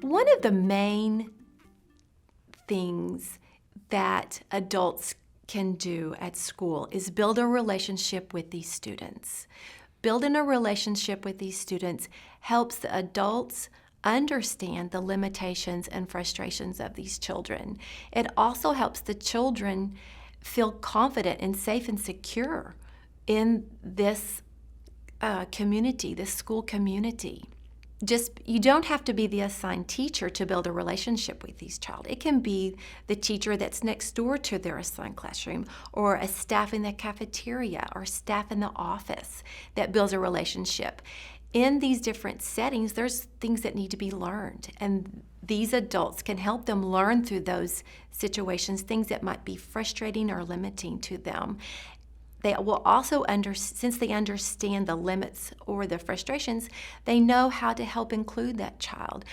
One of the main things that adults can do at school is build a relationship with these students. Building a relationship with these students helps the adults understand the limitations and frustrations of these children. It also helps the children feel confident and safe and secure in this community, this school community. You don't have to be the assigned teacher to build a relationship with these child. It can be the teacher that's next door to their assigned classroom, or a staff in the cafeteria, or staff in the office that builds a relationship. In these different settings, there's things that need to be learned, and these adults can help them learn through those situations, things that might be frustrating or limiting to them. They will also, since they understand the limits or the frustrations, they know how to help include that child.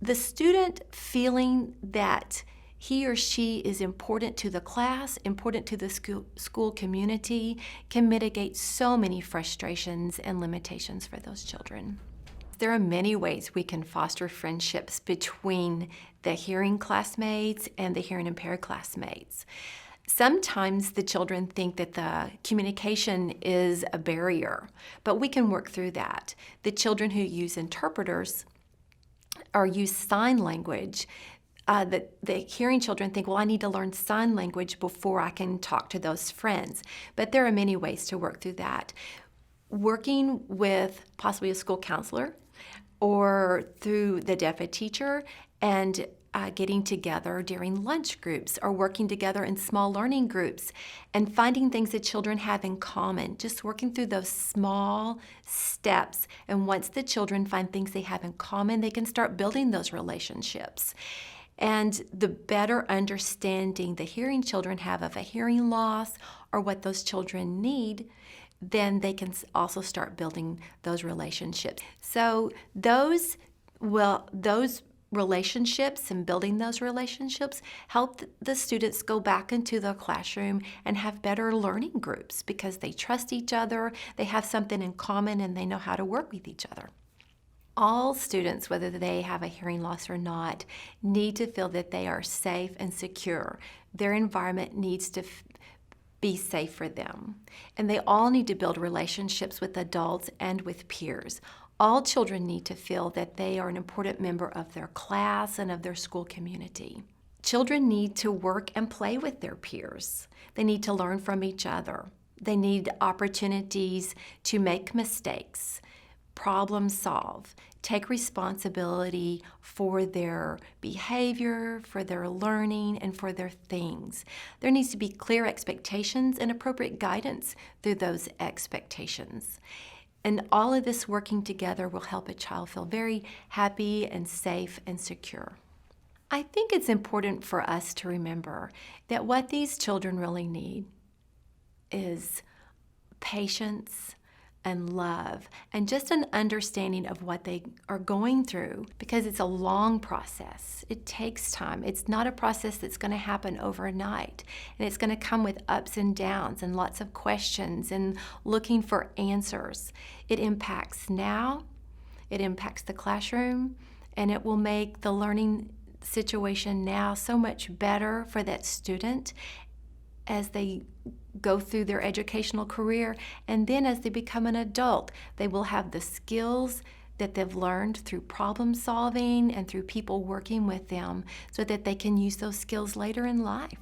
The student feeling that he or she is important to the class, important to the school community, can mitigate so many frustrations and limitations for those children. There are many ways we can foster friendships between the hearing classmates and the hearing impaired classmates. Sometimes the children think that the communication is a barrier, but we can work through that. The children who use interpreters or use sign language, the hearing children think, well, I need to learn sign language before I can talk to those friends. But there are many ways to work through that. Working with possibly a school counselor or through the deaf ed teacher, and getting together during lunch groups or working together in small learning groups and finding things that children have in common, just working through those small steps. And once the children find things they have in common, they can start building those relationships. And the better understanding the hearing children have of a hearing loss or what those children need, then they can also start building those relationships. So those relationships and building those relationships help the students go back into the classroom and have better learning groups because they trust each other, they have something in common, and they know how to work with each other. All students, whether they have a hearing loss or not, need to feel that they are safe and secure. Their environment needs to be safe for them. And they all need to build relationships with adults and with peers. All children need to feel that they are an important member of their class and of their school community. Children need to work and play with their peers. They need to learn from each other. They need opportunities to make mistakes, problem solve, take responsibility for their behavior, for their learning, and for their things. There needs to be clear expectations and appropriate guidance through those expectations. And all of this working together will help a child feel very happy and safe and secure. I think it's important for us to remember that what these children really need is patience and love and just an understanding of what they are going through, because it's a long process. It takes time. It's not a process that's going to happen overnight, and it's going to come with ups and downs and lots of questions and looking for answers. It impacts now, it impacts the classroom, and it will make the learning situation now so much better for that student as they go through their educational career. And then as they become an adult, they will have the skills that they've learned through problem solving and through people working with them so that they can use those skills later in life.